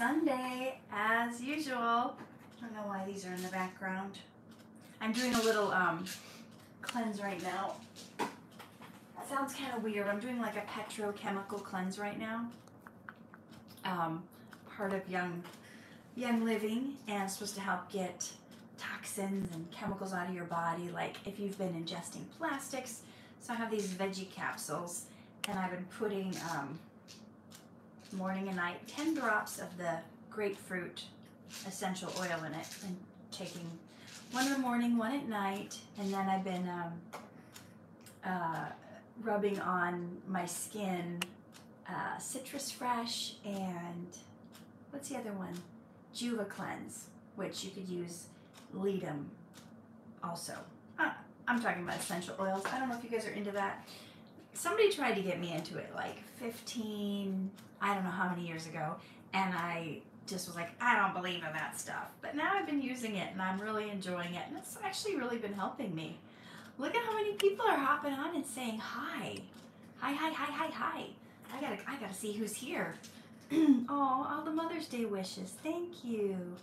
Sunday, as usual. I don't know why these are in the background. I'm doing a little cleanse right now. That sounds kind of weird. I'm doing like a petrochemical cleanse right now. Part of Young Living, and it's supposed to help get toxins and chemicals out of your body, like if you've been ingesting plastics. So I have these veggie capsules, and I've been putting morning and night 10 drops of the grapefruit essential oil in it, and taking one in the morning, one at night, and then I've been rubbing on my skin Citrus Fresh and what's the other one? Juva Cleanse, which you could use Ledum also. I'm talking about essential oils. I don't know if you guys are into that. Somebody tried to get me into it like 15, I don't know how many years ago, and I just was like, I don't believe in that stuff. But now I've been using it and I'm really enjoying it, and it's actually really been helping me. Look at how many people are hopping on and saying hi. Hi, hi, hi, hi, hi. I gotta see who's here. Oh, all the Mother's Day wishes. Thank you.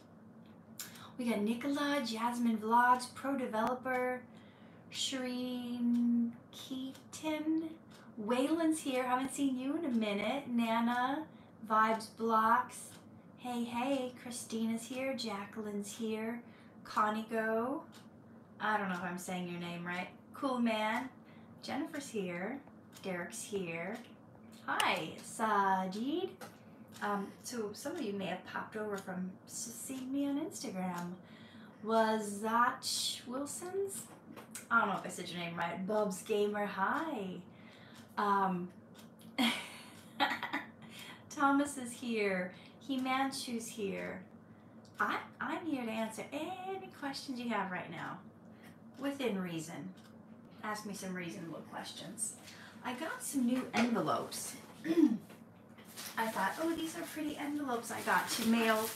We got Nicola, Jasmine Vlogs, Pro Developer, Shireen Keaton, Waylon's here. Haven't seen you in a minute. Nana, Vibes Blocks. Hey, hey. Christina's here. Jacqueline's here. Connie Go. I don't know if I'm saying your name right. Cool Man. Jennifer's here. Derek's here. Hi, Sajid. So some of you may have popped over from seeing me on Instagram. Was that Wilson's? I don't know if I said your name right. Bubs Gamer, hi. Thomas is here. He-Manchu's here. I'm here to answer any questions you have right now, within reason. Ask me some reasonable questions. I got some new envelopes. I thought, oh, these are pretty envelopes I got to mail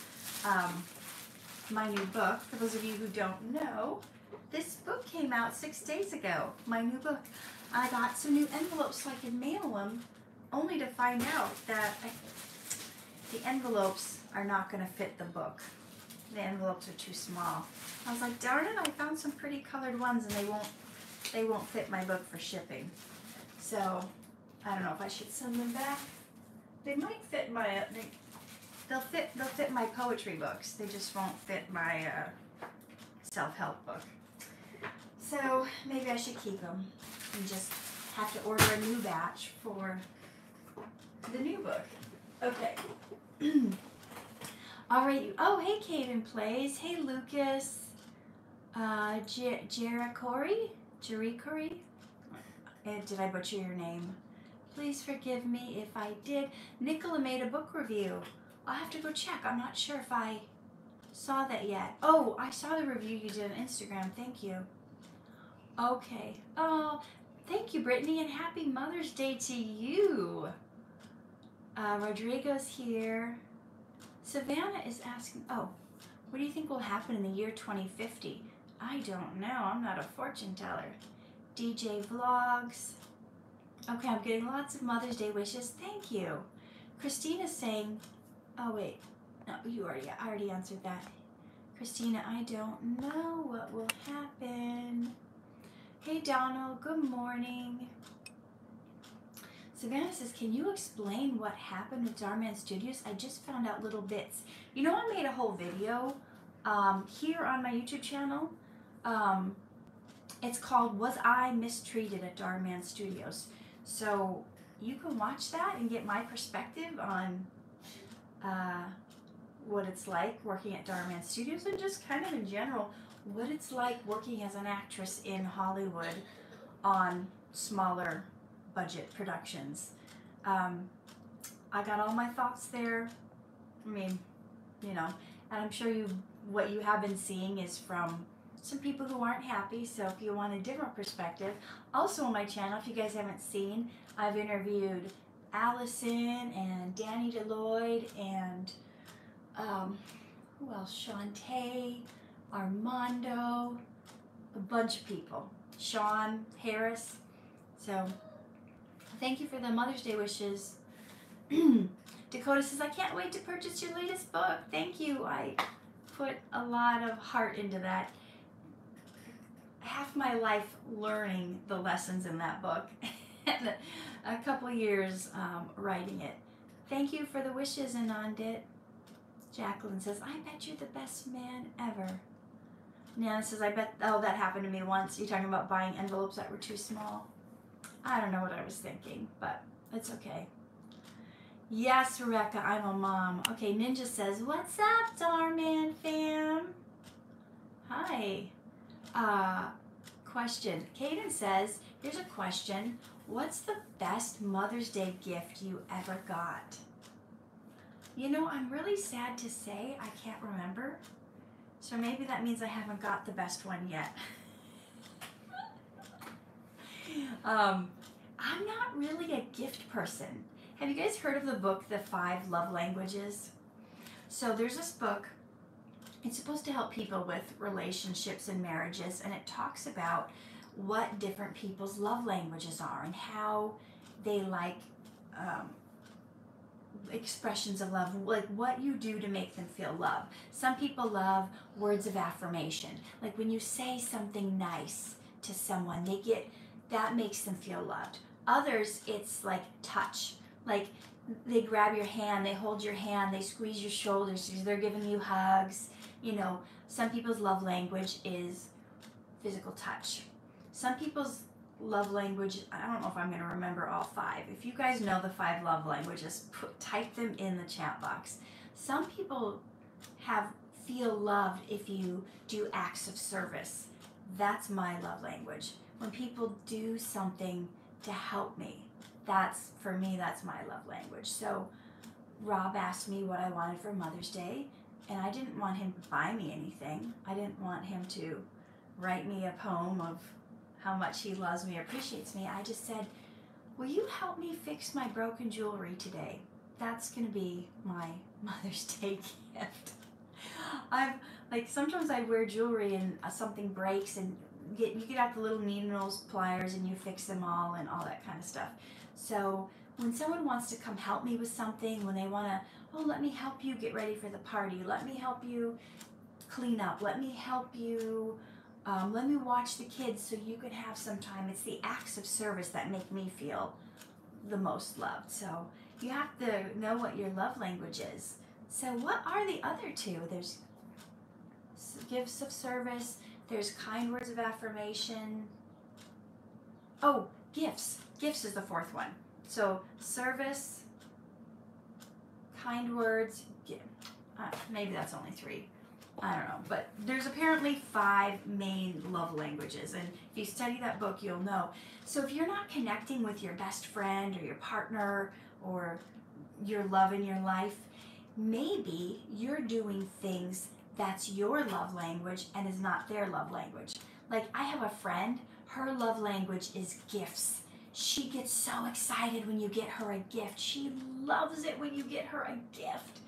my new book. For those of you who don't know, this book came out 6 days ago, my new book. I got some new envelopes so I could mail them, only to find out that the envelopes are not going to fit the book. The envelopes are too small. I was like, darn it, I found some pretty colored ones and they won't fit my book for shipping. So I don't know if I should send them back. They might fit my, they'll fit my poetry books. They just won't fit my self-help book. So maybe I should keep them and just have to order a new batch for the new book. Okay. All right. Oh, hey, Caden Plays. Hey, Lucas. Jericori? Did I butcher your name? Please forgive me if I did. Nicola made a book review. I'll have to go check. I'm not sure if I saw that yet. Oh, I saw the review you did on Instagram. Thank you. Okay. Oh, thank you, Brittany, and happy Mother's Day to you. Rodrigo's here. Savannah is asking, oh, what do you think will happen in the year 2050? I don't know. I'm not a fortune teller. DJ Vlogs. Okay, I'm getting lots of Mother's Day wishes. Thank you. Christina's saying, oh wait, no, I already answered that. Christina, I don't know what will happen. Hey Donald, good morning. Savannah says, can you explain what happened with Darman Studios? I just found out little bits. You know, I made a whole video here on my YouTube channel. It's called, Was I Mistreated at Darman Studios? So you can watch that and get my perspective on what it's like working at Darman Studios, and just kind of in general what it's like working as an actress in Hollywood on smaller budget productions. I got all my thoughts there. I mean, you know, and I'm sure what you have been seeing is from some people who aren't happy. So if you want a different perspective, also on my channel, if you guys haven't seen, I've interviewed Allison and Danny DeLloyd and who else? Shantae, Armando, a bunch of people. Sean Harris. So thank you for the Mother's Day wishes. Dakota says, I can't wait to purchase your latest book. Thank you. I put a lot of heart into that. Half my life learning the lessons in that book and a couple years writing it. Thank you for the wishes, Anandit. Jacqueline says, I bet you're the best man ever. Nana says, I bet, oh, that happened to me once. You're talking about buying envelopes that were too small. I don't know what I was thinking, but it's okay. Yes, Rebecca, I'm a mom. Okay, Ninja says, what's up, Darman fam? Hi. Question. Kaden says, here's a question. What's the best Mother's Day gift you ever got? You know, I'm really sad to say I can't remember. So maybe that means I haven't got the best one yet. I'm not really a gift person. Have you guys heard of the book, The 5 Love Languages? So there's this book. It's supposed to help people with relationships and marriages, and it talks about what different people's love languages are and how they like expressions of love, like what you do to make them feel love. Some people love words of affirmation, like when you say something nice to someone, that makes them feel loved. Others, it's like touch, like they grab your hand, they hold your hand, they squeeze your shoulders, they're giving you hugs. You know, some people's love language is physical touch. Some people's love language, I don't know if I'm going to remember all 5. If you guys know the 5 love languages, type them in the chat box. Some people feel loved if you do acts of service. That's my love language. When people do something to help me, for me, that's my love language. So Rob asked me what I wanted for Mother's Day, and I didn't want him to buy me anything. I didn't want him to write me a poem of how much he loves me or appreciates me. I just said, will you help me fix my broken jewelry today? That's going to be my Mother's Day gift. Sometimes I wear jewelry and something breaks, and you get out the little needles, pliers, and you fix them all and all that kind of stuff. So when someone wants to come help me with something, when they want to, oh, let me help you get ready for the party, let me help you clean up, let me help you, let me watch the kids so you can have some time. It's the acts of service that make me feel the most loved. So you have to know what your love language is. So what are the other 2? There's gifts of service, there's kind words of affirmation. Oh, gifts. Gifts is the 4th one. So service, kind words, maybe that's only 3. I don't know, but there's apparently 5 main love languages, and if you study that book, you'll know. So if you're not connecting with your best friend or your partner or your love in your life, maybe you're doing things that's your love language and is not their love language. Like, I have a friend, her love language is gifts. She gets so excited when you get her a gift. She loves it when you get her a gift.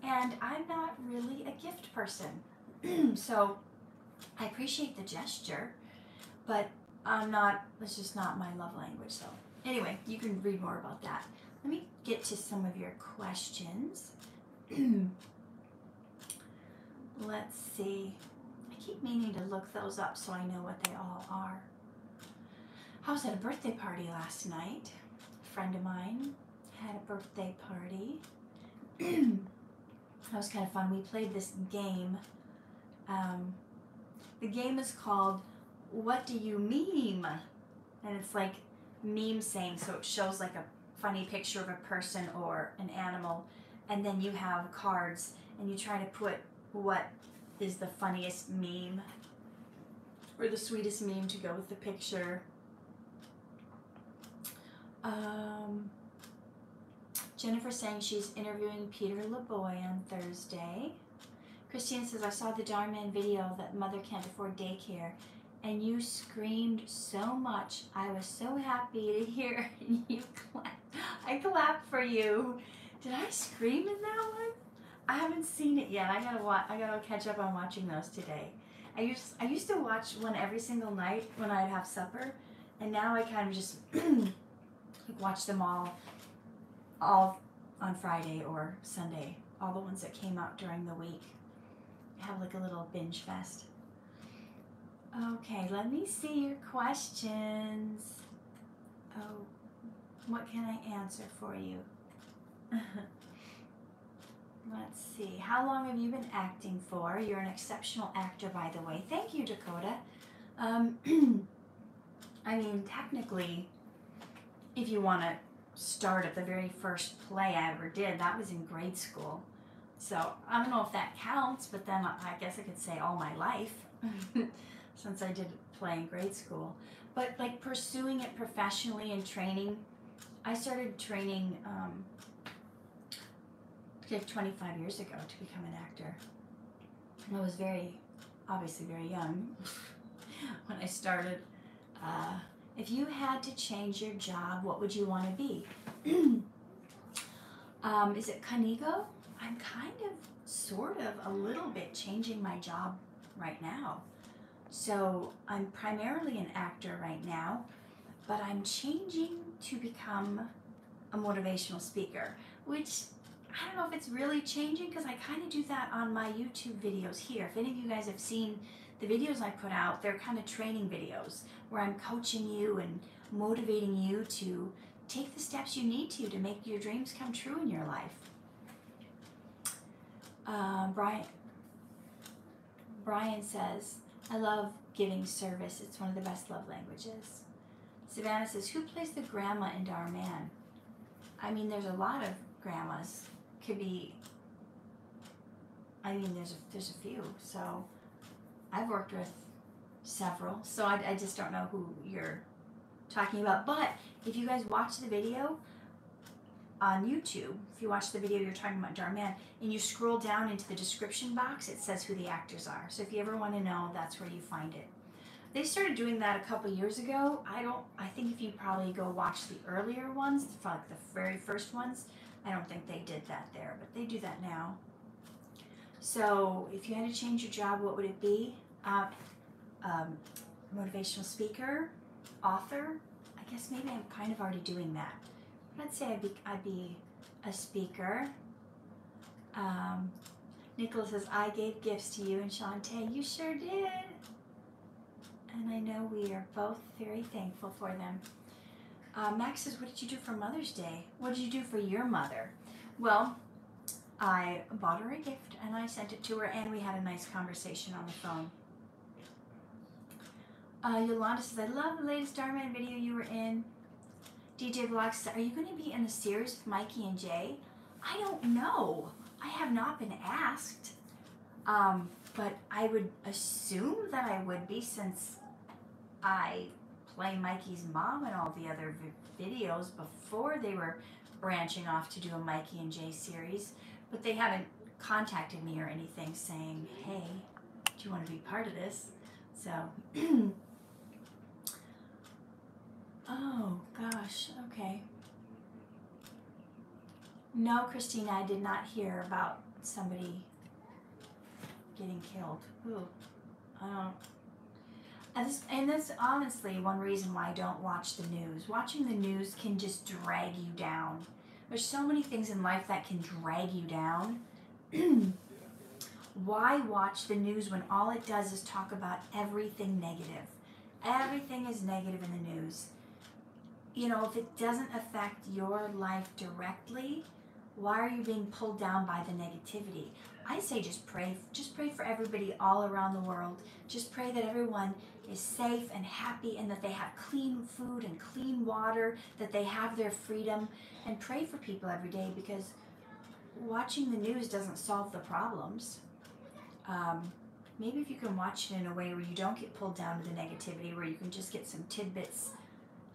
And I'm not really a gift person. So I appreciate the gesture, but it's just not my love language. So anyway, you can read more about that. Let me get to some of your questions. Let's see. I keep meaning to look those up so I know what they all are. I was at a birthday party last night. A friend of mine had a birthday party. That was kind of fun. We played this game. The game is called What Do You Meme? And it's like meme saying, so it shows like a funny picture of a person or an animal, and then you have cards and you try to put what is the funniest meme or the sweetest meme to go with the picture. Jennifer saying she's interviewing Peter LeBoy on Thursday. Christine says, I saw the Darman video that mother can't afford daycare, and you screamed so much. I was so happy to hear you clap. I clapped for you. Did I scream in that one? I haven't seen it yet. I gotta catch up on watching those today. I used to watch one every single night when I'd have supper, and now I kind of just watch them all on Friday or Sunday. All the ones that came out during the week. Have like a little binge fest. Okay, let me see your questions. Oh, what can I answer for you? Let's see. How long have you been acting for? You're an exceptional actor, by the way. Thank you, Dakota. I mean, technically, if you want to start at the very first play I ever did, that was in grade school. So I don't know if that counts, but then I guess I could say all my life since I did play in grade school. But like pursuing it professionally and training, I started training like 25 years ago to become an actor. And I was obviously very young when I started. If you had to change your job, what would you want to be? Is it Canigo? I'm kind of, sort of, a little bit changing my job right now. So I'm primarily an actor right now, but I'm changing to become a motivational speaker, which I don't know if it's really changing because I kind of do that on my YouTube videos here. If any of you guys have seen the videos I put out, they're kind of training videos where I'm coaching you and motivating you to take the steps you need to make your dreams come true in your life. Brian says, I love giving service. It's one of the best love languages. Savannah says, who plays the grandma in Dhar Mann? I mean, there's a lot of grandmas. Could be, I mean, there's a few. So I've worked with several. So I just don't know who you're talking about. But if you guys watch the video on YouTube, if you watch the video you're talking about Dhar Mann, and you scroll down into the description box, it says who the actors are. So if you ever want to know, that's where you find it. They started doing that a couple years ago. I think if you probably go watch the earlier ones, like the very first ones, I don't think they did that there, but they do that now. So if you had to change your job, what would it be? Motivational speaker, author. I guess maybe I'm kind of already doing that. I'd say I'd be a speaker. Nicholas says, I gave gifts to you and Shantae. You sure did. And I know we are both very thankful for them. Max says, what did you do for Mother's Day? What did you do for your mother? Well, I bought her a gift and I sent it to her and we had a nice conversation on the phone. Yolanda says, I love the latest Dhar Mann video you were in. DJ Vlogs says, are you going to be in the series with Mikey and Jay? I don't know. I have not been asked. But I would assume that I would be since I play Mikey's mom in all the other videos before they were branching off to do a Mikey and Jay series. But they haven't contacted me or anything saying, hey, do you want to be part of this? So, oh gosh, okay. No, Christina, I did not hear about somebody getting killed. Ooh, and that's honestly one reason why I don't watch the news. Watching the news can just drag you down. There's so many things in life that can drag you down. Why watch the news when all it does is talk about everything negative? Everything is negative in the news. You know, if it doesn't affect your life directly, why are you being pulled down by the negativity? I say just pray for everybody all around the world. Just pray that everyone is safe and happy and that they have clean food and clean water, that they have their freedom, and pray for people every day, because watching the news doesn't solve the problems. Maybe if you can watch it in a way where you don't get pulled down to the negativity, where you can just get some tidbits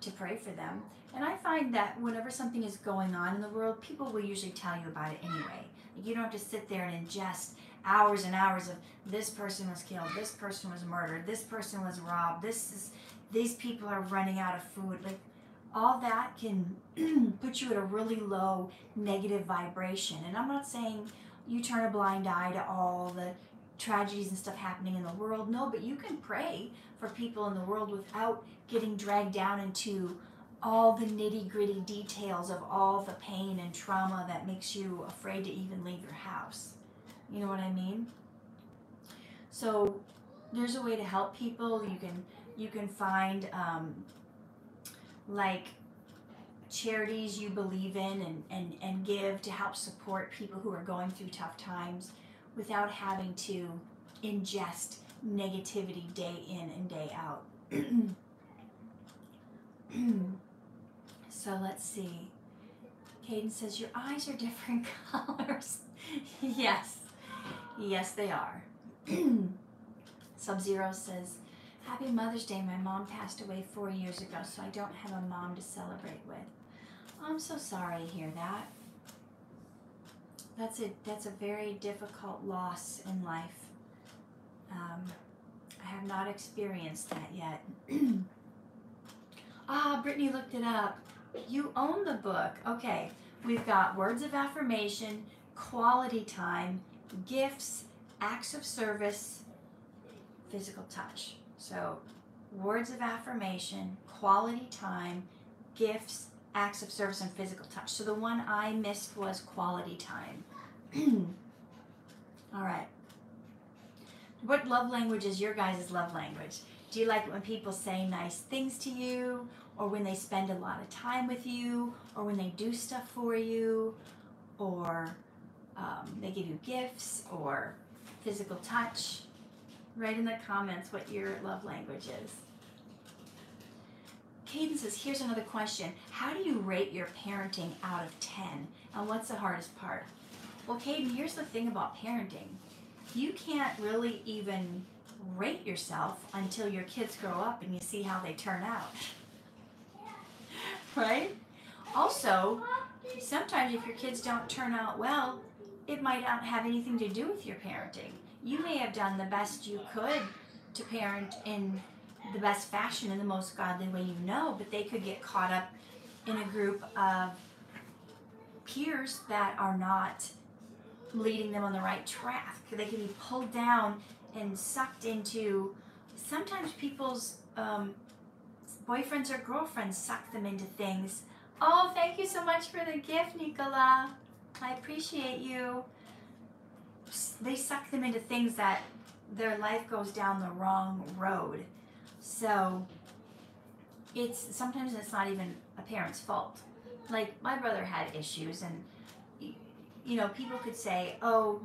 to pray for them. And I find that whenever something is going on in the world, people will usually tell you about it anyway. You don't have to sit there and ingest hours and hours of this person was killed, this person was murdered, this person was robbed, these people are running out of food. Like, all that can put you at a really low negative vibration. And I'm not saying you turn a blind eye to all the tragedies and stuff happening in the world. No, but you can pray for people in the world without getting dragged down into all the nitty-gritty details of all the pain and trauma that makes you afraid to even leave your house. You know what I mean? So there's a way to help people. You can find like charities you believe in and give to help support people who are going through tough times without having to ingest negativity day in and day out. So let's see. Caden says, your eyes are different colors. Yes. Yes, they are. Sub-Zero says, happy Mother's Day. My mom passed away 4 years ago, so I don't have a mom to celebrate with. I'm so sorry to hear that. That's a very difficult loss in life. I have not experienced that yet. Brittany looked it up. You own the book. Okay, we've got words of affirmation, quality time, gifts, acts of service, physical touch. So words of affirmation, quality time, gifts, acts of service, and physical touch. So the one I missed was quality time. All right. What love language is your guys' love language? Do you like it when people say nice things to you, or when they spend a lot of time with you, or when they do stuff for you, or they give you gifts, or physical touch? Write in the comments what your love language is. Caden says, here's another question. How do you rate your parenting out of 10? And what's the hardest part? Well, Caden, here's the thing about parenting. You can't really even rate yourself until your kids grow up and you see how they turn out. Right? Also, sometimes if your kids don't turn out well, it might not have anything to do with your parenting. You may have done the best you could to parent in the best fashion in the most godly way you know, but they could get caught up in a group of peers that are not leading them on the right track. They can be pulled down and sucked into, sometimes people's boyfriends or girlfriends suck them into things. Oh, thank you so much for the gift, Nicola. I appreciate you. They suck them into things that their life goes down the wrong road. So sometimes it's not even a parent's fault. Like my brother had issues, and you know, people could say, oh,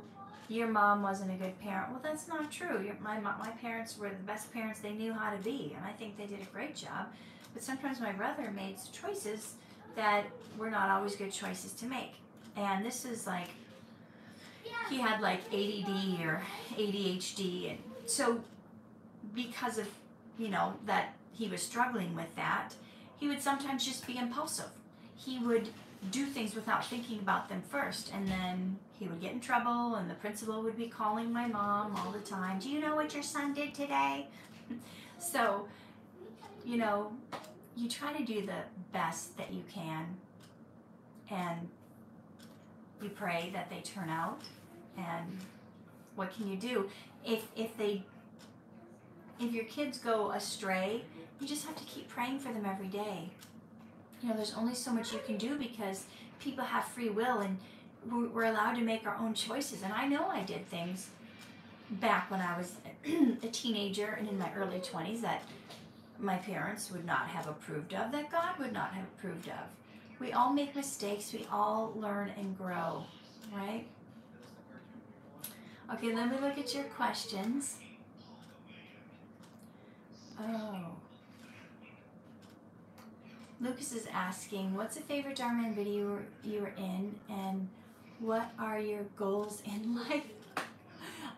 your mom wasn't a good parent. Well, that's not true. My parents were the best parents they knew how to be, and I think they did a great job. But sometimes my brother made choices that were not always good choices to make. And this is like, he had like ADD or ADHD, and so because of, you know, that he was struggling with that, he would sometimes just be impulsive. He would do things without thinking about them first, and then he would get in trouble, and the principal would be calling my mom all the time. Do you know what your son did today? So, you know, you try to do the best that you can, and you pray that they turn out. And what can you do? If your kids go astray, you just have to keep praying for them every day. You know, there's only so much you can do because people have free will, and we're allowed to make our own choices. And I know I did things back when I was a teenager and in my early 20s that my parents would not have approved of, that God would not have approved of. We all make mistakes. We all learn and grow, right? Okay, let me look at your questions. Oh. Lucas is asking, what's a favorite Dhar Mann video you were in, and what are your goals in life?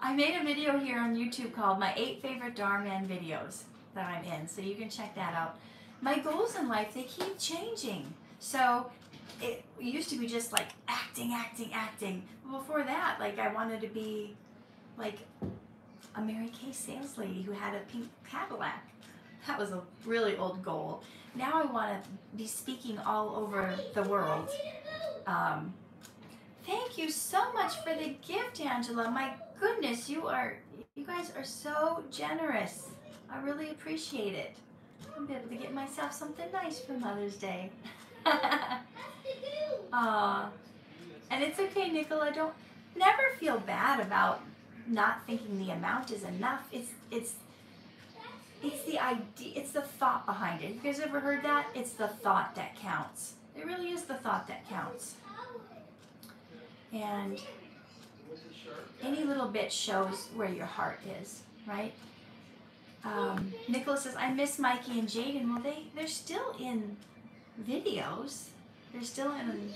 I made a video here on YouTube called My 8 Favorite Dhar Mann Videos that I'm in, so you can check that out. My goals in life, they keep changing. So it used to be just like acting. Before that, like I wanted to be like a Mary Kay sales lady who had a pink Cadillac. That was a really old goal. Now I want to be speaking all over the world. Thank you so much for the gift, Angela. My goodness, you guys are so generous. I really appreciate it. I'll be able to get myself something nice for Mother's Day. And it's okay, Nicola. Don't never feel bad about not thinking the amount is enough. It's the idea. It's the thought behind it. Have you guys ever heard that? It's the thought that counts. It really is the thought that counts. And any little bit shows where your heart is, right? Nicholas says, I miss Mikey and Jaden. Well, they're still in videos. They're still in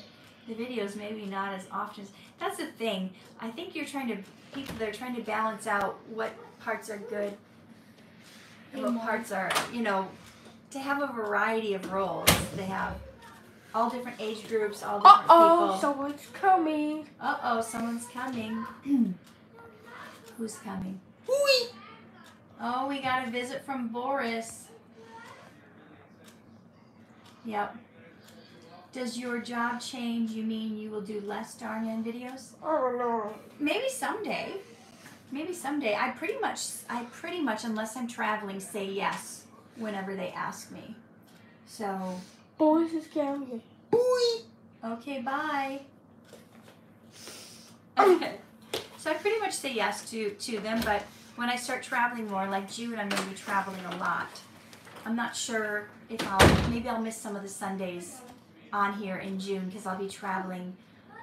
the videos, maybe not as often. That's the thing. I think they're trying to balance out what parts are good and what parts are, to have a variety of roles. They have all different age groups, all different people. Someone's coming. Someone's coming. Who's coming? Whee! Oh, we got a visit from Boris. Yep. Does your job change? You mean you will do less Darman videos? Oh no. Maybe someday. Maybe someday. I pretty much, unless I'm traveling, say yes whenever they ask me. So. Boris is coming. Whee! Okay, bye. Okay. So I pretty much say yes to them, but when I start traveling more, like June, I'm going to be traveling a lot. I'm not sure if maybe I'll miss some of the Sundays on here in June because I'll be traveling.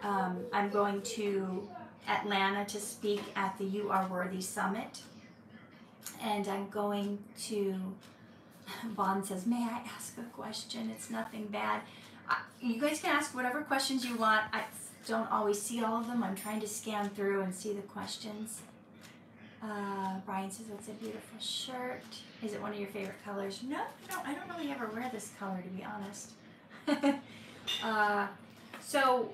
I'm going to Atlanta to speak at the You Are Worthy Summit. And I'm going to, Vaughn says, may I ask a question? It's nothing bad. You guys can ask whatever questions you want. I don't always see all of them. I'm trying to scan through and see the questions. Brian says, that's a beautiful shirt. Is it one of your favorite colors? No, I don't really ever wear this color, to be honest. So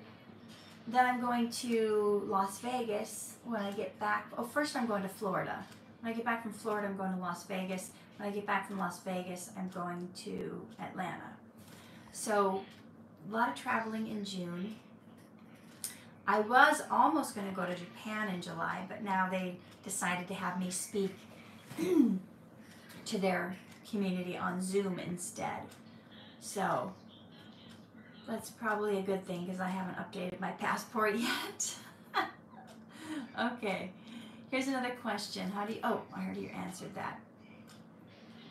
then I'm going to Las Vegas when I get back. Oh, first I'm going to Florida. When I get back from Florida, I'm going to Las Vegas. When I get back from Las Vegas, I'm going to Atlanta. So a lot of traveling in June. I was almost going to go to Japan in July, but now they decided to have me speak to their community on Zoom instead. So that's probably a good thing because I haven't updated my passport yet. Okay, here's another question. Oh, I already answered that.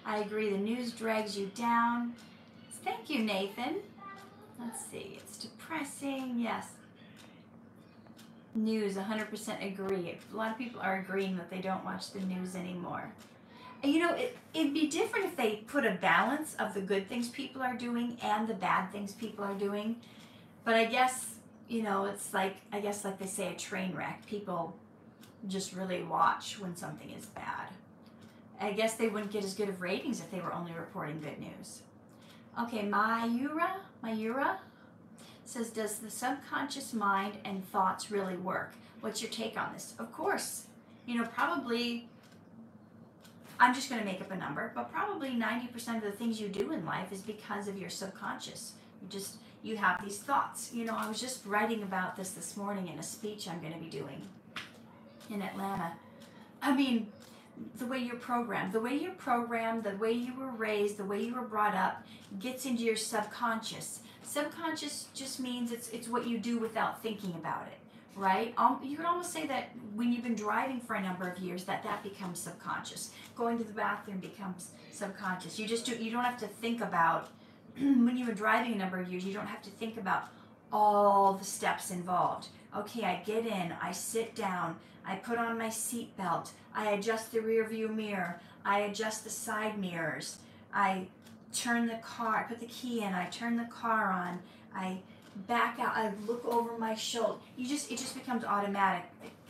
I agree, the news drags you down. Thank you, Nathan. Let's see, it's depressing, yes. News, 100% agree. A lot of people are agreeing that they don't watch the news anymore. And it'd be different if they put a balance of the good things people are doing and the bad things people are doing. But I guess, it's like they say, a train wreck. People just really watch when something is bad. I guess they wouldn't get as good of ratings if they were only reporting good news. Okay, Mayura says, does the subconscious mind and thoughts really work? What's your take on this? Of course, probably, I'm just going to make up a number, but probably 90% of the things you do in life is because of your subconscious. You have these thoughts. I was just writing about this morning in a speech I'm going to be doing in Atlanta. I mean, the way you're programmed, the way you were raised, the way you were brought up gets into your subconscious. Subconscious just means it's what you do without thinking about it, right? You could almost say that when you've been driving for a number of years, that becomes subconscious. Going to the bathroom becomes subconscious. You don't have to think about, when you've been driving a number of years, you don't have to think about all the steps involved. Okay, I get in, I sit down, I put on my seat belt, I adjust the rear view mirror, I adjust the side mirrors, I turn the car, I put the key in, I turn the car on, I back out, I look over my shoulder. It just becomes automatic.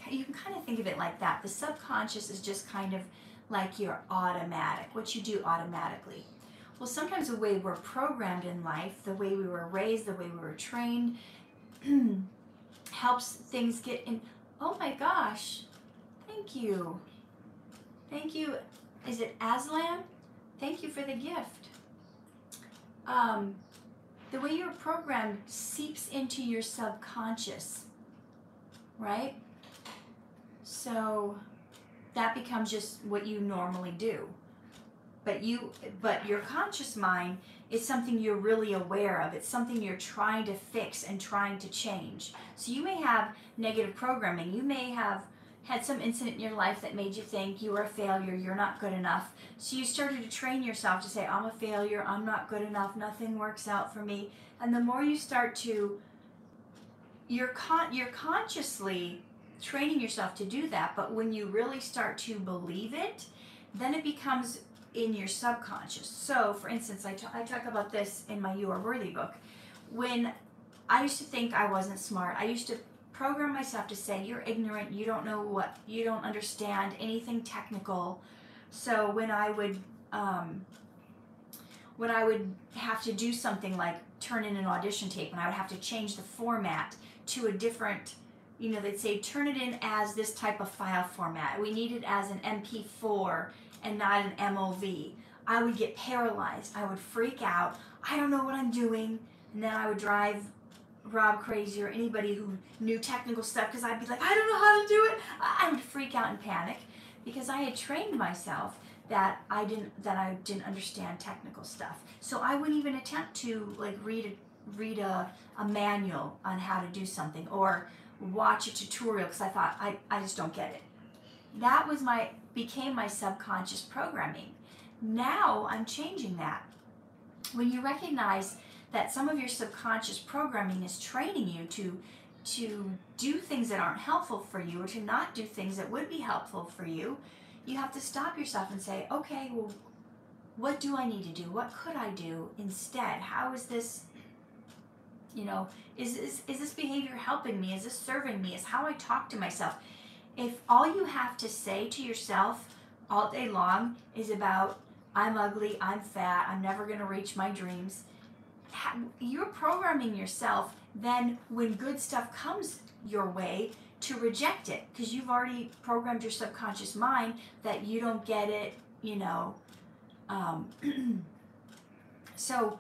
You can kind of think of it like that. The subconscious is just kind of like your automatic, what you do automatically. Well, sometimes the way we're programmed in life, the way we were raised, the way we were trained, helps things get in. Oh my gosh, thank you. Thank you. Is it Aslan? Thank you for the gift. The way you're programmed seeps into your subconscious, right? So that becomes just what you normally do. but your conscious mind is something you're really aware of. It's something you're trying to fix and trying to change. So you may have negative programming. You may have had some incident in your life that made you think you were a failure, you're not good enough. So you started to train yourself to say, I'm a failure, I'm not good enough, nothing works out for me. And the more you start to, you're consciously training yourself to do that, but when you really start to believe it, then it becomes in your subconscious. So, for instance, I talk about this in my You Are Worthy book. When I used to think I wasn't smart, I used to program myself to say, you're ignorant, you don't know what, you don't understand anything technical. So when I would have to do something like turn in an audition tape, and I would have to change the format to a different, they'd say turn it in as this type of file format. We need it as an MP4 and not an MOV. I would get paralyzed. I would freak out. I don't know what I'm doing. And then I would drive Rob crazy, or anybody who knew technical stuff, because I'd be like, I don't know how to do it. I would freak out and panic because I had trained myself that I didn't understand technical stuff. So I wouldn't even attempt to like read a manual on how to do something or watch a tutorial because I thought I just don't get it. That became my subconscious programming. Now I'm changing that. When you recognize that some of your subconscious programming is training you to do things that aren't helpful for you, or to not do things that would be helpful for you, you have to stop yourself and say, okay, well, what do I need to do? What could I do instead? How is this, is this behavior helping me? Is this serving me? Is how I talk to myself? If all you have to say to yourself all day long is about, I'm ugly, I'm fat, I'm never going to reach my dreams, you're programming yourself then when good stuff comes your way to reject it, because you've already programmed your subconscious mind that you don't get it, so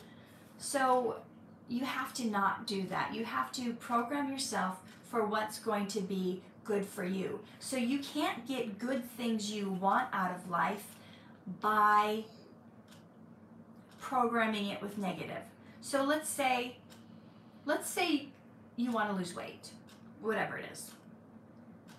you have to not do that. You have to program yourself for what's going to be good for you. So you can't get good things you want out of life by programming it with negative. So let's say you want to lose weight, whatever it is.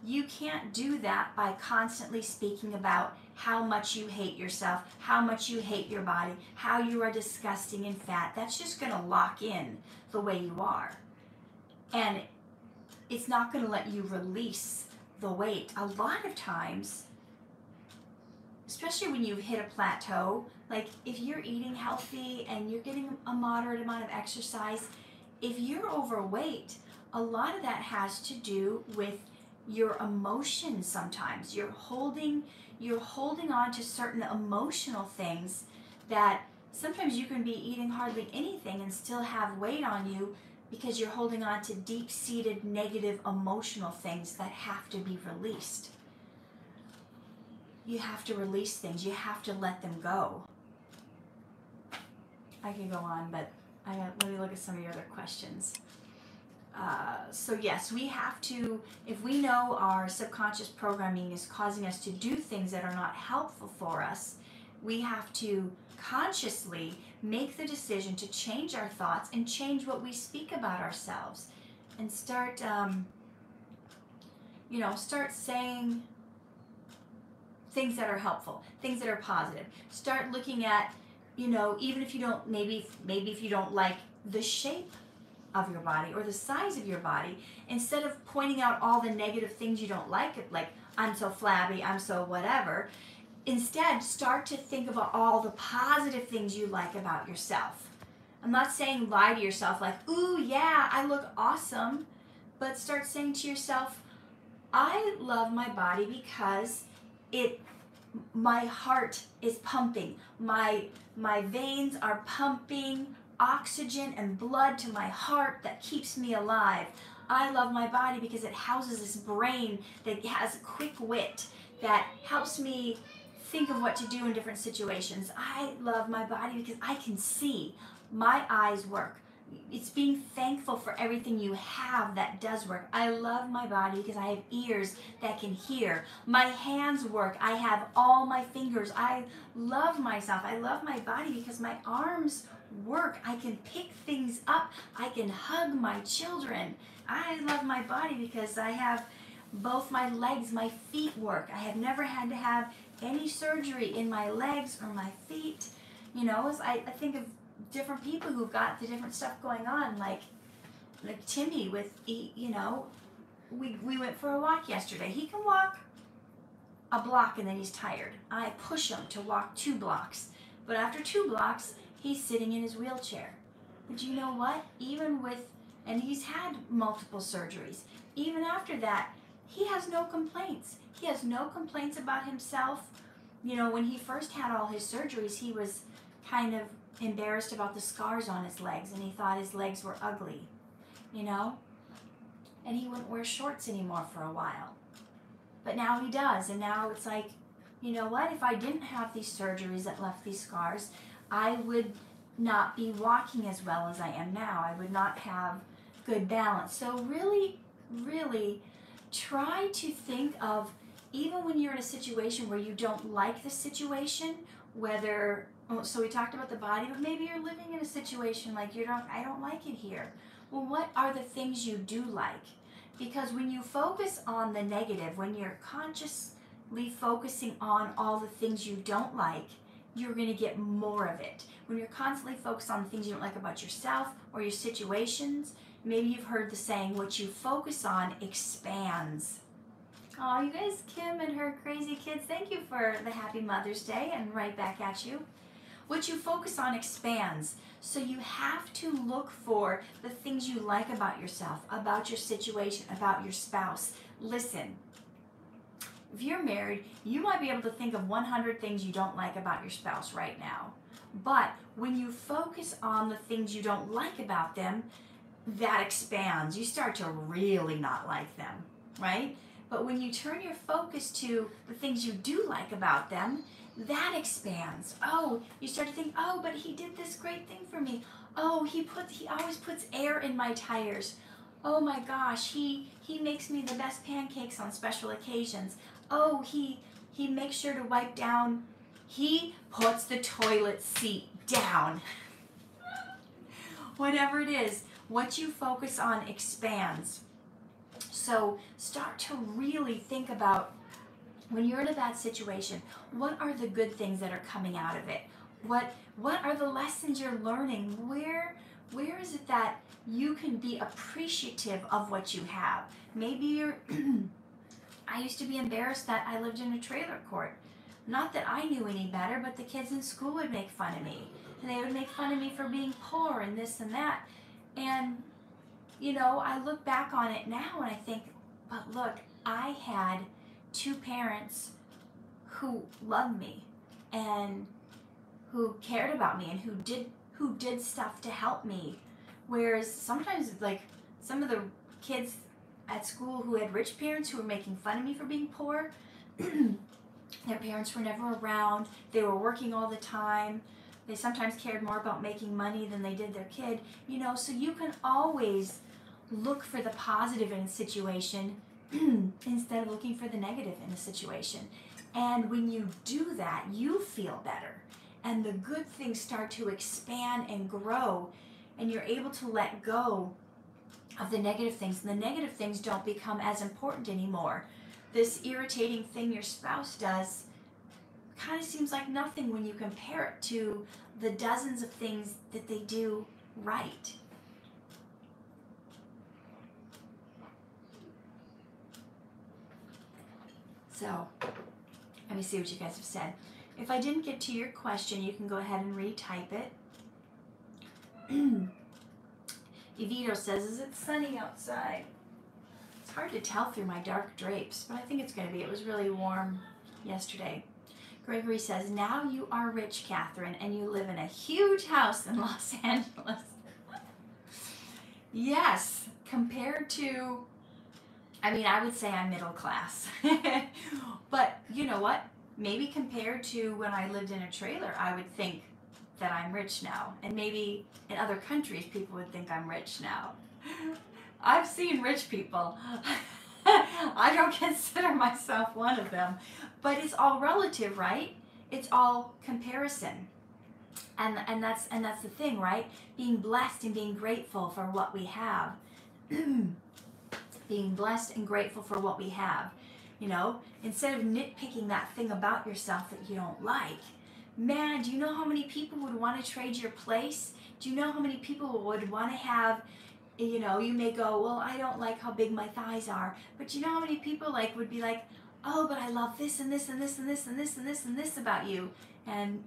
You can't do that by constantly speaking about how much you hate yourself, how much you hate your body, how you are disgusting and fat. That's just going to lock in the way you are. And it's not going to let you release the weight. A lot of times, especially when you've hit a plateau, like if you're eating healthy and you're getting a moderate amount of exercise, if you're overweight, a lot of that has to do with your emotions sometimes. You're holding on to certain emotional things that sometimes you can be eating hardly anything and still have weight on you because you're holding on to deep-seated negative emotional things that have to be released. You have to release things. You have to let them go. I can go on, but let me look at some of your other questions. So yes, we have to, if we know our subconscious programming is causing us to do things that are not helpful for us, we have to consciously make the decision to change our thoughts and change what we speak about ourselves, and start saying things that are helpful, things that are positive. Start looking at, even if you don't, maybe if you don't like the shape of your body or the size of your body, instead of pointing out all the negative things you don't like I'm so flabby, I'm so whatever, instead start to think about all the positive things you like about yourself. I'm not saying lie to yourself like, ooh yeah, I look awesome, but start saying to yourself, I love my body because my heart is pumping, my veins are pumping oxygen and blood to my heart that keeps me alive. I love my body because it houses this brain that has quick wit that helps me think of what to do in different situations. I love my body because I can see. My eyes work. it's being thankful for everything you have that does work. I love my body because I have ears that can hear. My hands work. I have all my fingers. I love myself. I love my body because my arms work. I can pick things up. I can hug my children. I love my body because I have both my legs, my feet work. I have never had to have any surgery in my legs or my feet. You know, I think of different people who've got the different stuff going on, like Timmy with, you know, we went for a walk yesterday. He can walk a block and then he's tired. I push him to walk 2 blocks, but after 2 blocks, he's sitting in his wheelchair. But you know what? Even with, and he's had multiple surgeries, even after that, he has no complaints. He has no complaints about himself. You know, when he first had all his surgeries, he was kind of embarrassed about the scars on his legs, and he thought his legs were ugly, you know, and he wouldn't wear shorts anymore for a while. But now he does, and now it's like, you know what, if I didn't have these surgeries that left these scars, I would not be walking as well as I am now. I would not have good balance. So really, really try to think of, even when you're in a situation where you don't like the situation, whether, so we talked about the body, but maybe you're living in a situation like I don't like it here. Well, what are the things you do like? Because when you focus on the negative, when you're consciously focusing on all the things you don't like, you're going to get more of it. When you're constantly focused on the things you don't like about yourself or your situations, maybe you've heard the saying, what you focus on expands. Oh, you guys, Kim and her crazy kids, thank you for the happy Mother's Day, and right back at you. What you focus on expands. So you have to look for the things you like about yourself, about your situation, about your spouse. Listen, if you're married, you might be able to think of 100 things you don't like about your spouse right now. But when you focus on the things you don't like about them, that expands. You start to really not like them, right? But when you turn your focus to the things you do like about them, that expands. Oh, you start to think, oh, but he did this great thing for me. Oh, he always puts air in my tires. Oh my gosh, he makes me the best pancakes on special occasions. Oh, he makes sure to wipe down. He puts the toilet seat down. Whatever it is, what you focus on expands. So start to really think about, when you're in a bad situation, what are the good things that are coming out of it? What are the lessons you're learning? Where is it that you can be appreciative of what you have? Maybe you're, I used to be embarrassed that I lived in a trailer court. Not that I knew any better, but the kids in school would make fun of me. And they would make fun of me for being poor and this and that. And, you know, I look back on it now and I think, but look, I had 2 parents who loved me and who cared about me and who did stuff to help me. Whereas sometimes, like, some of the kids at school who had rich parents who were making fun of me for being poor, their parents were never around. They were working all the time. They sometimes cared more about making money than they did their kid. You know, so you can always look for the positive in a situation instead of looking for the negative in a situation. And when you do that, you feel better. And the good things start to expand and grow, and you're able to let go of the negative things. And the negative things don't become as important anymore. This irritating thing your spouse does kind of seems like nothing when you compare it to the dozens of things that they do right. So, let me see what you guys have said. If I didn't get to your question, you can go ahead and retype it. Evito says, is it sunny outside? It's hard to tell through my dark drapes, but I think it's going to be. It was really warm yesterday. Gregory says, now you are rich, Catherine, and you live in a huge house in Los Angeles. Yes, compared to, I mean, I would say I'm middle class. But you know what? Maybe compared to when I lived in a trailer, I would think that I'm rich now. And maybe in other countries, people would think I'm rich now. I've seen rich people. I don't consider myself one of them. But it's all relative, right? It's all comparison. And that's the thing, right? Being blessed and being grateful for what we have. Being blessed and grateful for what we have. You know, instead of nitpicking that thing about yourself that you don't like. Man, do you know how many people would want to trade your place? Do you know how many people would want to have, you know, you may go, well, I don't like how big my thighs are. But you know how many people like would be like, oh, but I love this and this and this and this and this and this and this about you. And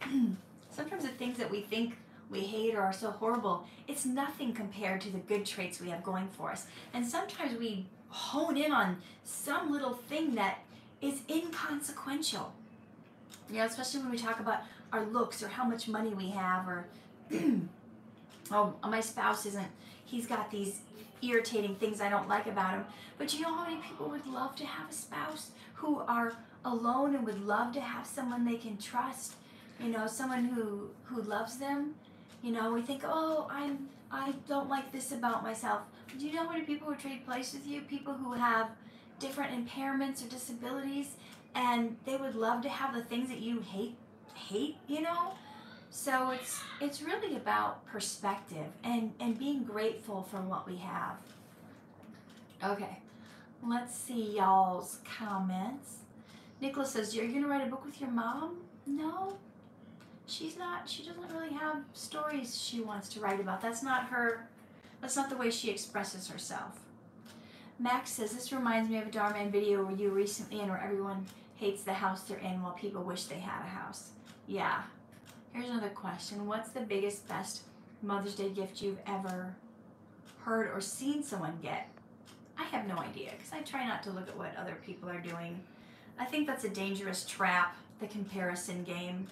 sometimes the things that we think we hate or are so horrible, it's nothing compared to the good traits we have going for us. And sometimes we hone in on some little thing that is inconsequential. You know, especially when we talk about our looks or how much money we have, or oh, my spouse isn't, he's got these irritating things I don't like about him. But you know how many people would love to have a spouse who are alone and would love to have someone they can trust, you know, someone who loves them. You know, we think, oh, I don't like this about myself. Do you know how many people would trade places with you? People who have different impairments or disabilities, and they would love to have the things that you hate, you know? So it's really about perspective and being grateful for what we have. Okay, let's see y'all's comments. Nicholas says, are you gonna write a book with your mom? No, she's not. She doesn't really have stories she wants to write about. That's not the way she expresses herself. Max says, this reminds me of a Darman video where you were recently in where everyone hates the house they're in while people wish they had a house. Yeah. Here's another question. What's the biggest, best Mother's Day gift you've ever heard or seen someone get? I have no idea, because I try not to look at what other people are doing. I think that's a dangerous trap, the comparison game.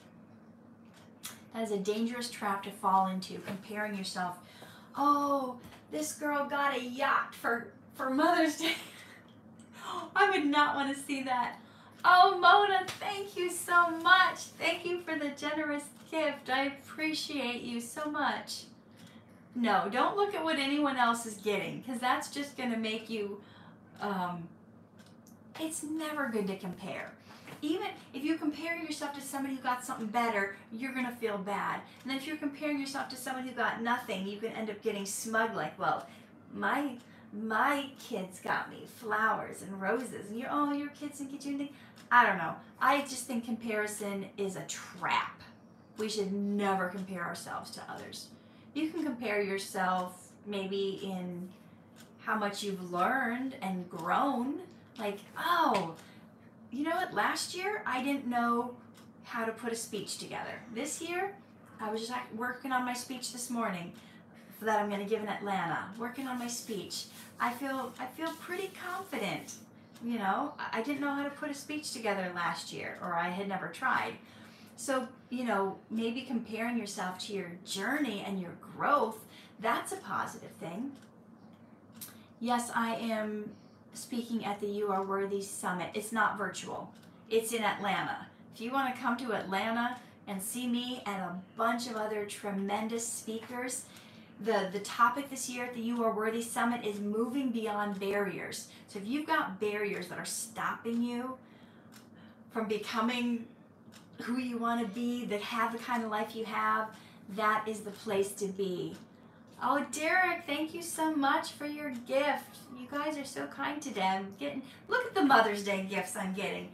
That is a dangerous trap to fall into, comparing yourself. Oh, this girl got a yacht for Mother's Day. I would not want to see that. Oh, Mona, thank you so much. Thank you for the generous gift. I appreciate you so much. No, don't look at what anyone else is getting, because that's just going to make you, it's never good to compare. Even if you compare yourself to somebody who got something better, you're going to feel bad. And then if you're comparing yourself to someone who got nothing, you can end up getting smug, like, well, my kids got me flowers and roses, and your kids didn't get you anything. I don't know. I just think comparison is a trap. We should never compare ourselves to others. You can compare yourself maybe in how much you've learned and grown. Like, oh, you know what? Last year, I didn't know how to put a speech together. This year, I was just working on my speech this morning that I'm going to give in Atlanta. Working on my speech. I feel pretty confident. You know, I didn't know how to put a speech together last year, or I had never tried. So, you know, maybe comparing yourself to your journey and your growth, that's a positive thing. Yes, I am speaking at the You Are Worthy Summit. It's not virtual. It's in Atlanta. If you want to come to Atlanta and see me and a bunch of other tremendous speakers, the topic this year at the You Are Worthy Summit is moving beyond barriers. So if you've got barriers that are stopping you from becoming who you want to be, that have the kind of life you have, that is the place to be. Oh, Derek, thank you so much for your gift. You guys are so kind today. Look at the Mother's Day gifts I'm getting.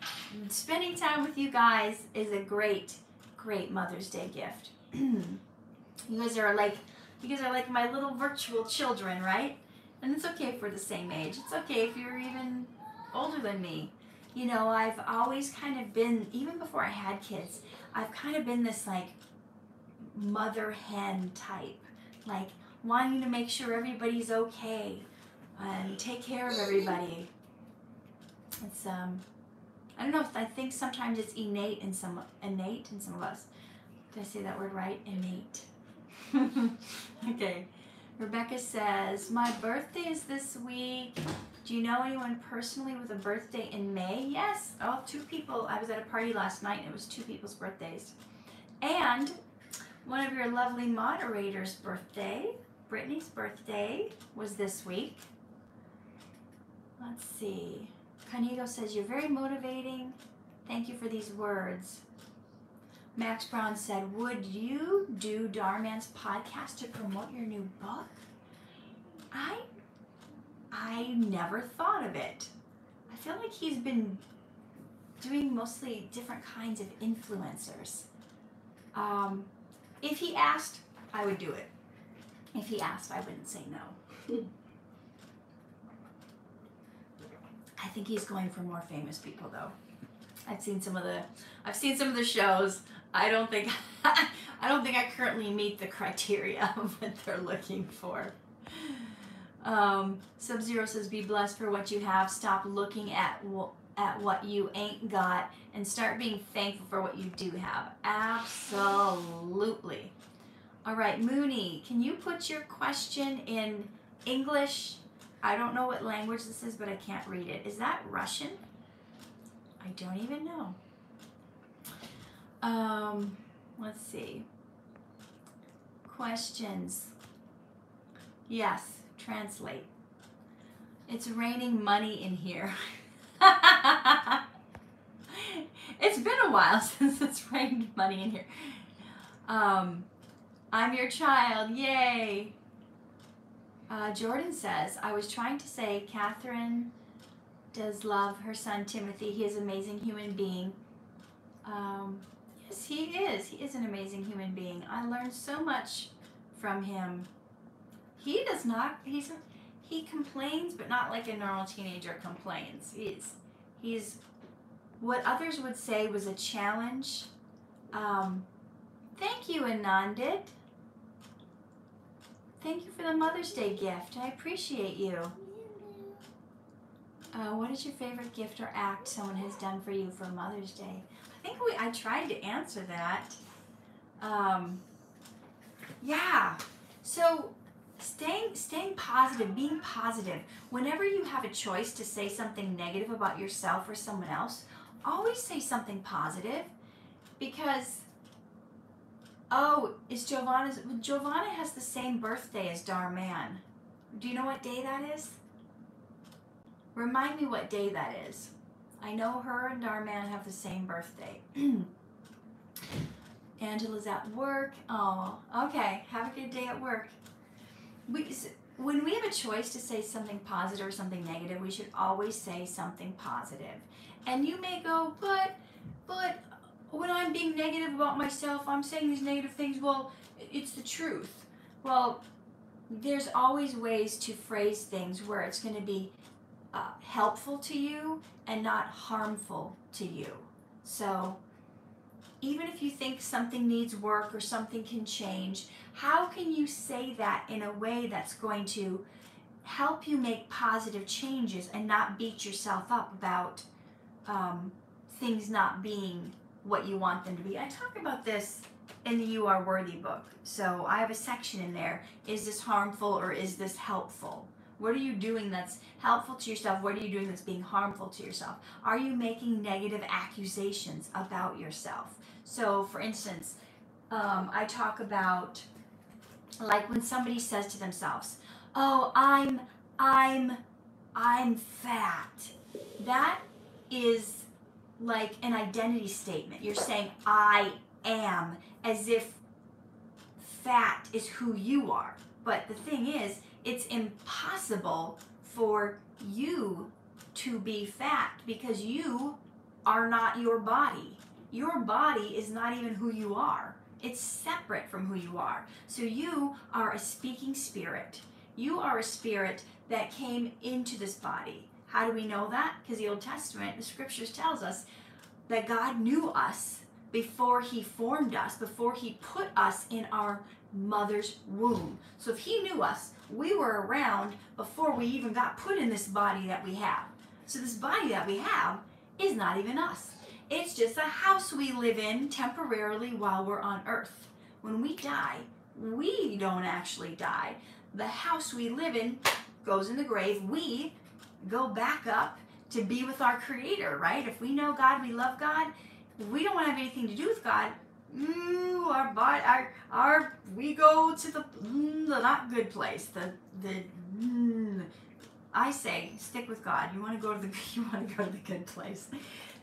Spending time with you guys is a great, great Mother's Day gift. You guys are like my little virtual children, right? And it's okay if we're the same age. It's okay if you're even older than me. You know, I've always kind of been, even before I had kids, I've kind of been this like mother hen type, like wanting to make sure everybody's okay and take care of everybody. It's I don't know, I think sometimes it's innate in some of us. Did I say that word right? Innate. Okay. Rebecca says, my birthday is this week. Do you know anyone personally with a birthday in May? Yes. Oh, 2 people. I was at a party last night and it was 2 people's birthdays. And one of your lovely moderators' birthday. Brittany's birthday was this week. Let's see. Canigo says, you're very motivating. Thank you for these words. Max Brown said, would you do Darman's podcast to promote your new book? I never thought of it. I feel like he's been doing mostly different kinds of influencers. If he asked, I would do it. If he asked, I wouldn't say no. I think he's going for more famous people, though. I've seen some of the shows. I don't think I currently meet the criteria of what they're looking for. Sub-Zero says, be blessed for what you have. Stop looking at what you ain't got and start being thankful for what you do have. Absolutely. All right, Mooney, can you put your question in English? I don't know what language this is, but I can't read it. Is that Russian? I don't even know. Let's see. Questions. Yes, translate. It's raining money in here. It's been a while since it's rained money in here. I'm your child. Yay. Jordan says, I was trying to say Catherine does love her son Timothy. He is an amazing human being. Yes, he is. He is an amazing human being. I learned so much from him. He does not, he complains, but not like a normal teenager complains. He's what others would say was a challenge. Thank you, Anandit. Thank you for the Mother's Day gift. I appreciate you. What is your favorite gift or act someone has done for you for Mother's Day? I think I tried to answer that. Yeah. So staying positive, being positive. Whenever you have a choice to say something negative about yourself or someone else, always say something positive, because Giovanna has the same birthday as Darman. Do you know what day that is? Remind me what day that is. I know her and Darman have the same birthday. Angela's at work. Oh, okay. Have a good day at work. When we have a choice to say something positive or something negative, we should always say something positive. And you may go, but when I'm being negative about myself, I'm saying these negative things. Well, it's the truth. Well, there's always ways to phrase things where it's going to be helpful to you and not harmful to you. So even if you think something needs work or something can change, how can you say that in a way that's going to help you make positive changes and not beat yourself up about things not being what you want them to be? I talk about this in the You Are Worthy book. So I have a section in there. Is this harmful or is this helpful? What are you doing that's helpful to yourself? What are you doing that's being harmful to yourself? Are you making negative accusations about yourself? So for instance, I talk about like when somebody says to themselves, oh, I'm fat. That is like an identity statement. You're saying I am, as if fat is who you are. But the thing is, it's impossible for you to be fat because you are not your body. Your body is not even who you are. It's separate from who you are. So you are a speaking spirit. You are a spirit that came into this body. How do we know that? Because the Old Testament, the scriptures tells us that God knew us before he formed us, before he put us in our mother's womb. So if he knew us, we were around before we even got put in this body that we have. So this body that we have is not even us. It's just a house we live in temporarily while we're on earth. When we die, we don't actually die. The house we live in goes in the grave. We go back up to be with our Creator, right? If we know God, we love God, we don't want to have anything to do with God, Ooh, our body, we go to the not good place. I say, stick with God. You want to go to the you want to go to the good place.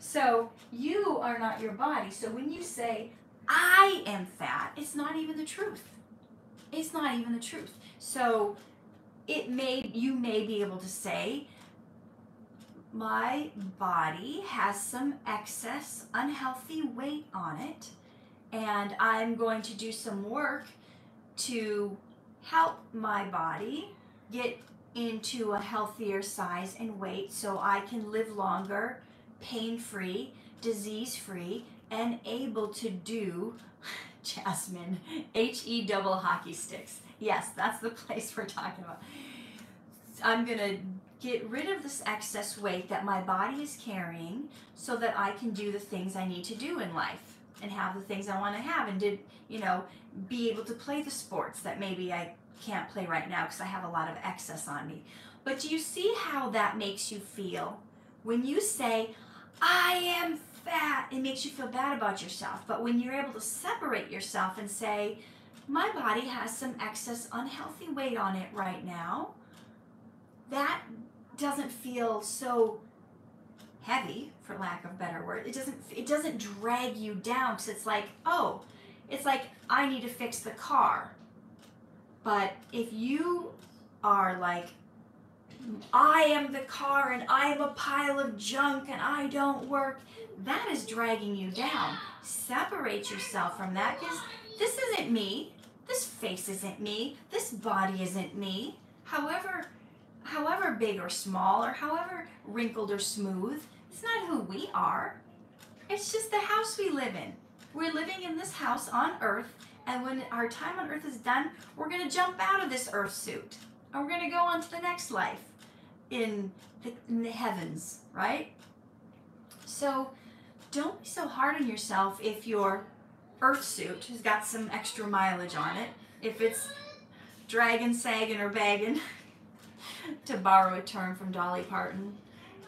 So you are not your body. So when you say I am fat, it's not even the truth. It's not even the truth. So you may be able to say, my body has some excess unhealthy weight on it, and I'm going to do some work to help my body get into a healthier size and weight so I can live longer, pain-free, disease-free, and able to do, Jasmine, HE double hockey sticks. Yes, that's the place we're talking about. I'm going to get rid of this excess weight that my body is carrying so that I can do the things I need to do in life and have the things I want to have and be able to play the sports that maybe I can't play right now because I have a lot of excess on me. But do you see how that makes you feel? When you say, I am fat, it makes you feel bad about yourself. But when you're able to separate yourself and say, my body has some excess unhealthy weight on it right now, that doesn't feel so heavy, for lack of a better word. It doesn't drag you down because it's like, oh, it's like I need to fix the car. But if you are like, I am the car and I am a pile of junk and I don't work, that is dragging you down. Separate yourself from that because this isn't me. This face isn't me. This body isn't me. However big or small or however wrinkled or smooth, it's not who we are. It's just the house we live in. We're living in this house on earth, and when our time on earth is done, we're going to jump out of this earth suit and we're going to go on to the next life in the heavens, right? So don't be so hard on yourself if your earth suit has got some extra mileage on it, if it's dragging, sagging, or bagging, to borrow a term from Dolly Parton,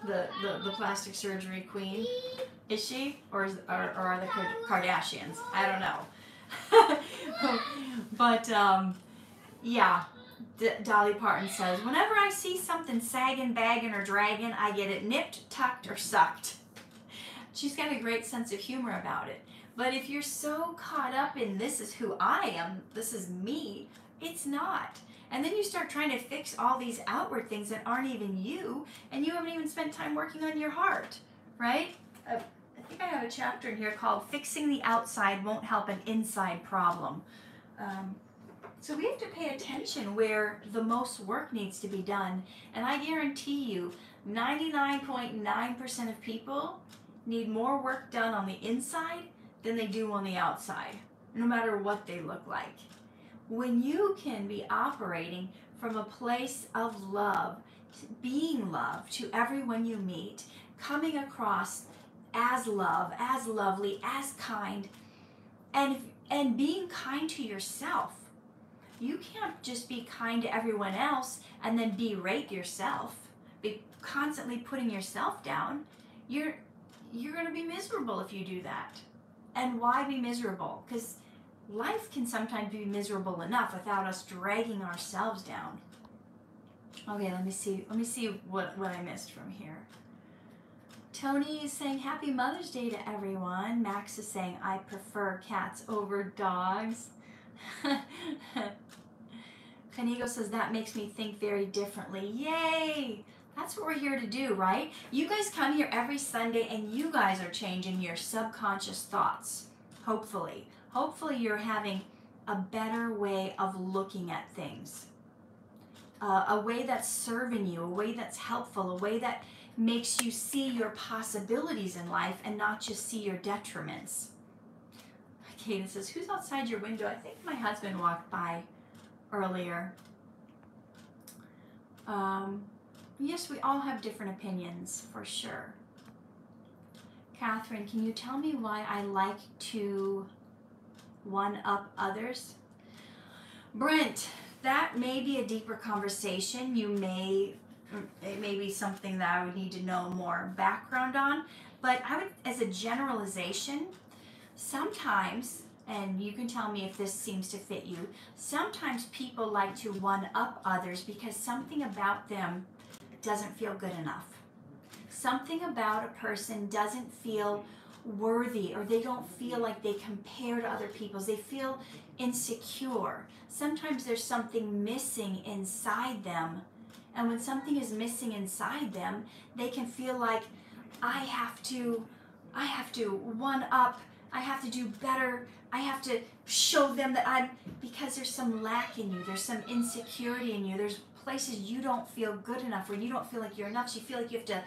the plastic surgery queen. Is she? Or are the Kardashians? I don't know. But, yeah, Dolly Parton says, whenever I see something sagging, bagging, or dragging, I get it nipped, tucked, or sucked. She's got a great sense of humor about it. But if you're so caught up in this is who I am, this is me, it's not. And then you start trying to fix all these outward things that aren't even you, and you haven't even spent time working on your heart, right? I think I have a chapter in here called Fixing the Outside Won't Help an Inside Problem. So we have to pay attention where the most work needs to be done. And I guarantee you, 99.9% of people need more work done on the inside than they do on the outside, no matter what they look like. When you can be operating from a place of love, being love to everyone you meet, coming across as love, as lovely, as kind, and being kind to yourself. You can't just be kind to everyone else and then berate yourself, be constantly putting yourself down. You're going to be miserable if you do that. And why be miserable? Because life can sometimes be miserable enough without us dragging ourselves down. Okay, let me see what I missed from here. Tony is saying Happy Mother's Day to everyone. Max is saying I prefer cats over dogs. Canigo says that makes me think very differently. Yay! That's what we're here to do, right? You guys come here every Sunday and you guys are changing your subconscious thoughts, hopefully. Hopefully you're having a better way of looking at things. A way that's serving you, a way that's helpful, a way that makes you see your possibilities in life and not just see your detriments. Kaden says, who's outside your window? I think my husband walked by earlier. Yes, we all have different opinions, for sure. Catherine, can you tell me why I like to one-up others? Brent, that may be a deeper conversation. It may be something that I would need to know more background on, but I would, as a generalization, sometimes and you can tell me if this seems to fit you. Sometimes people like to one-up others because something about them doesn't feel good enough. Something about a person doesn't feel worthy, or they don't feel like they compare to other people. They feel insecure. Sometimes there's something missing inside them, and when something is missing inside them, they can feel like, I have to one up, I have to do better, I have to show them that because there's some lack in you, there's some insecurity in you, there's places you don't feel good enough, or you don't feel like you're enough, so you feel like you have to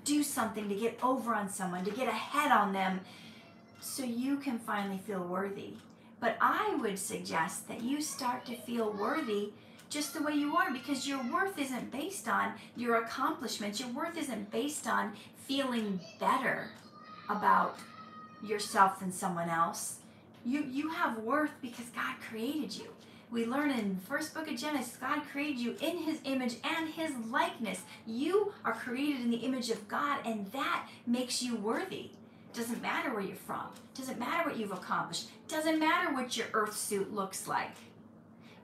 do something to get over on someone, to get ahead on them, so you can finally feel worthy. But I would suggest that you start to feel worthy just the way you are, because your worth isn't based on your accomplishments. Your worth isn't based on feeling better about yourself than someone else. You have worth because God created you. We learn in the first book of Genesis, God created you in His image and His likeness. You are created in the image of God, and that makes you worthy. Doesn't matter where you're from. Doesn't matter what you've accomplished. Doesn't matter what your earth suit looks like.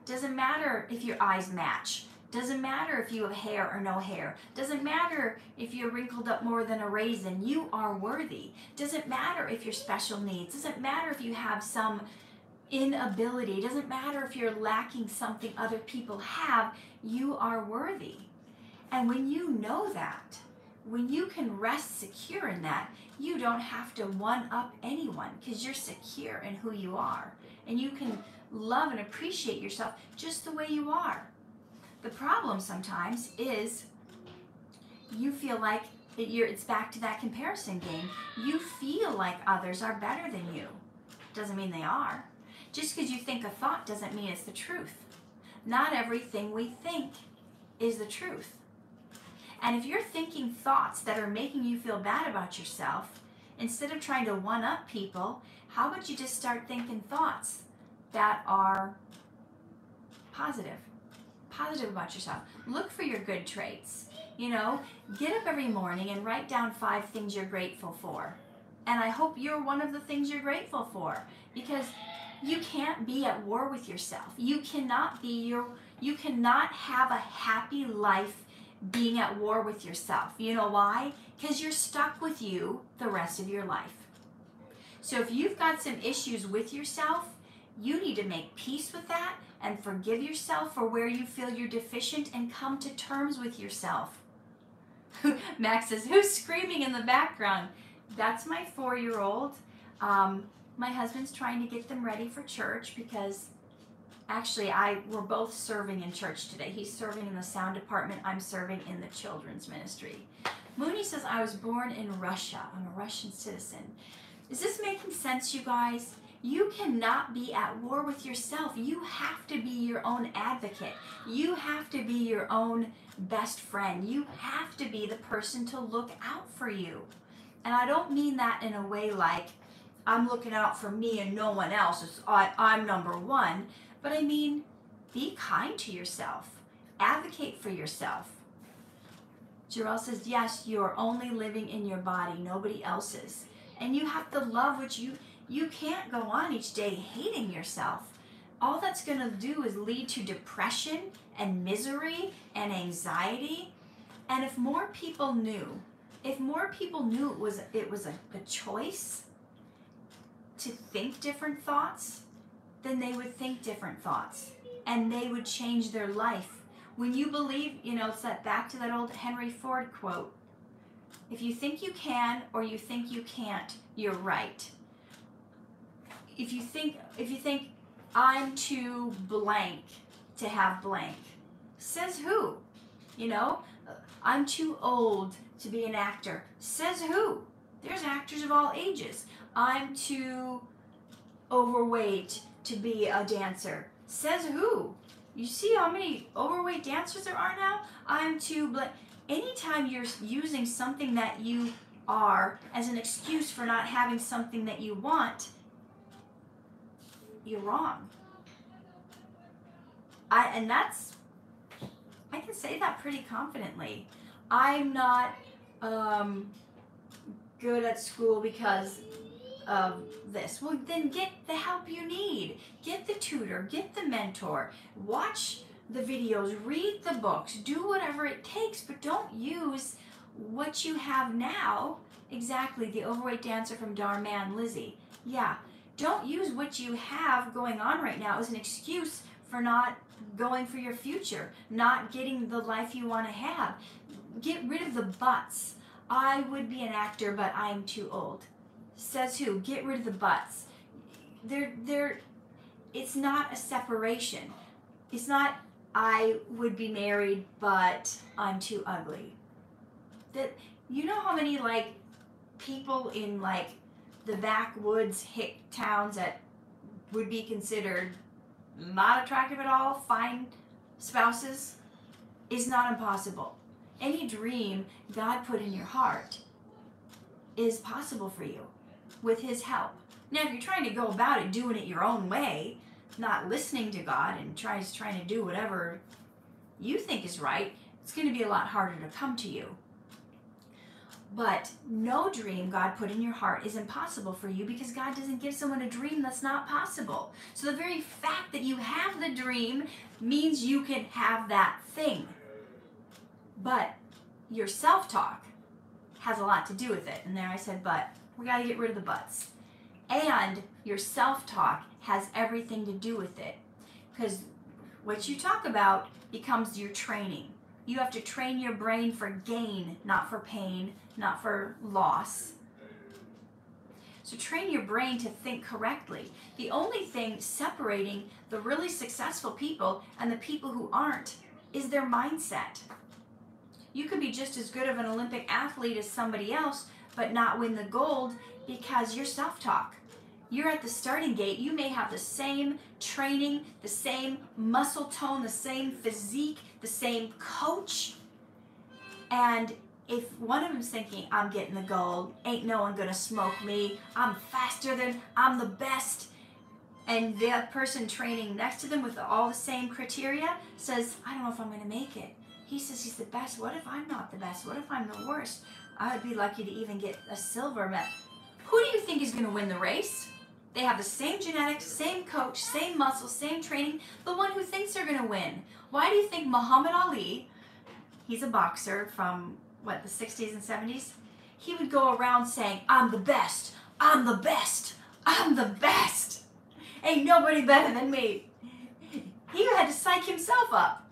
Doesn't matter if your eyes match. Doesn't matter if you have hair or no hair. Doesn't matter if you're wrinkled up more than a raisin. You are worthy. Doesn't matter if you're special needs. Doesn't matter if you have some inability. Doesn't matter if you're lacking something other people have. You are worthy. And when you know that, when you can rest secure in that, you don't have to one-up anyone, because you're secure in who you are. And you can love and appreciate yourself just the way you are. The problem sometimes is you feel like it's back to that comparison game. You feel like others are better than you. Doesn't mean they are. Just because you think a thought doesn't mean it's the truth. Not everything we think is the truth. And if you're thinking thoughts that are making you feel bad about yourself, instead of trying to one-up people, how about you just start thinking thoughts that are positive about yourself. Look for your good traits. Get up every morning and write down 5 things you're grateful for. And I hope you're one of the things you're grateful for, because you can't be at war with yourself. You cannot have a happy life being at war with yourself. You know why? Because you're stuck with you the rest of your life. So if you've got some issues with yourself, you need to make peace with that and forgive yourself for where you feel you're deficient and come to terms with yourself. Max says, who's screaming in the background? That's my 4-year-old. My husband's trying to get them ready for church, because actually we're both serving in church today. He's serving in the sound department. I'm serving in the children's ministry. Mooney says, I was born in Russia. I'm a Russian citizen. Is this making sense, you guys? You cannot be at war with yourself. You have to be your own advocate. You have to be your own best friend. You have to be the person to look out for you. And I don't mean that in a way like I'm looking out for me and no one else. I'm number one. But I mean, be kind to yourself. Advocate for yourself. Jarrell says, yes, you're only living in your body, nobody else's. And you have to love what you can't go on each day hating yourself. All that's going to do is lead to depression and misery and anxiety. And if more people knew it was a choice to think different thoughts, then they would think different thoughts and they would change their life. When you believe, it's back to that old Henry Ford quote. If you think you can or you think you can't, you're right. If you think I'm too blank to have blank, says who? I'm too old to be an actor, says who? There's actors of all ages. I'm too overweight to be a dancer, says who? You see how many overweight dancers there are now? I'm too blank. Anytime you're using something that you are as an excuse for not having something that you want, you're wrong. I can say that pretty confidently. I'm not good at school because of this. Well, then get the help you need. Get the tutor, get the mentor, watch the videos, read the books, do whatever it takes, but don't use what you have now. Exactly, the overweight dancer from Dhar Mann, Lizzie. Yeah, don't use what you have going on right now as an excuse for not going for your future, not getting the life you want to have. Get rid of the buts. I would be an actor, but I'm too old. Says who? Get rid of the buts. It's not a separation. It's not I would be married, but I'm too ugly. That, you know how many like people in like the backwoods hick towns that would be considered not attractive at all find spouses? Is not impossible. Any dream God put in your heart is possible for you with His help. Now, if you're trying to go about it doing it your own way, not listening to God and trying to do whatever you think is right, it's going to be a lot harder to come to you. But no dream God put in your heart is impossible for you, because God doesn't give someone a dream that's not possible. So the very fact that you have the dream means you can have that thing. But your self-talk has a lot to do with it. And there I said, but we got to get rid of the buts. And your self-talk has everything to do with it. Because what you talk about becomes your training. You have to train your brain for gain, not for pain, not for loss. So train your brain to think correctly. The only thing separating the really successful people and the people who aren't is their mindset. You could be just as good of an Olympic athlete as somebody else, but not win the gold because your self-talk. You're at the starting gate. You may have the same training, the same muscle tone, the same physique, the same coach. And if one of them's thinking, I'm getting the gold, ain't no one gonna smoke me, I'm faster than, I'm the best, and the person training next to them with all the same criteria says, I don't know if I'm gonna make it. He says he's the best. What if I'm not the best? What if I'm the worst? I would be lucky to even get a silver medal. Who do you think is going to win the race? They have the same genetics, same coach, same muscle, same training. The one who thinks they're going to win. Why do you think Muhammad Ali, he's a boxer from, what, the 60s and 70s? He would go around saying, I'm the best, I'm the best, I'm the best. Ain't nobody better than me. He had to psych himself up.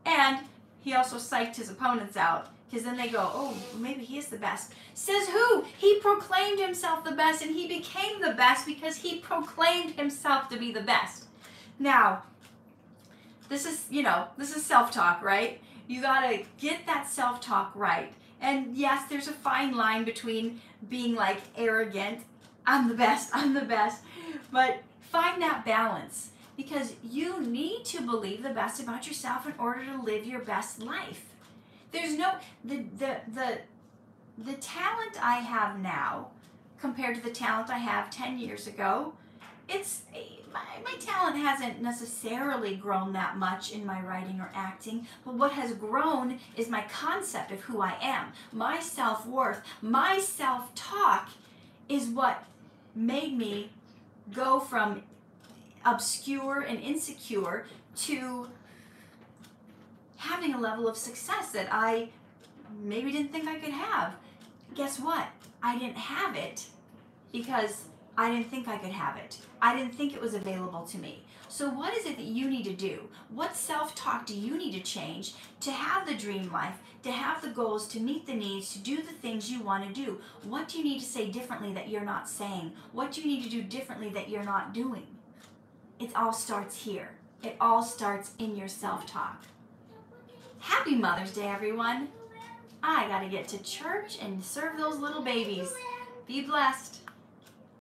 And he also psyched his opponents out, because then they go, oh, maybe he is the best. Says who? He proclaimed himself the best, and he became the best because he proclaimed himself to be the best. Now, this is self-talk, right? You gotta get that self-talk right. And yes, there's a fine line between being like arrogant, I'm the best, but find that balance. Because you need to believe the best about yourself in order to live your best life. There's no, the talent I have now compared to the talent I have 10 years ago, my talent hasn't necessarily grown that much in my writing or acting, but what has grown is my concept of who I am. My self-worth, my self-talk is what made me go from obscure and insecure to having a level of success that I maybe didn't think I could have. Guess what? I didn't have it because I didn't think I could have it. I didn't think it was available to me. So what is it that you need to do? What self-talk do you need to change to have the dream life, to have the goals, to meet the needs, to do the things you want to do? What do you need to say differently that you're not saying? What do you need to do differently that you're not doing? It all starts here. It all starts in your self-talk. Happy Mother's Day, everyone. I gotta get to church and serve those little babies. Be blessed.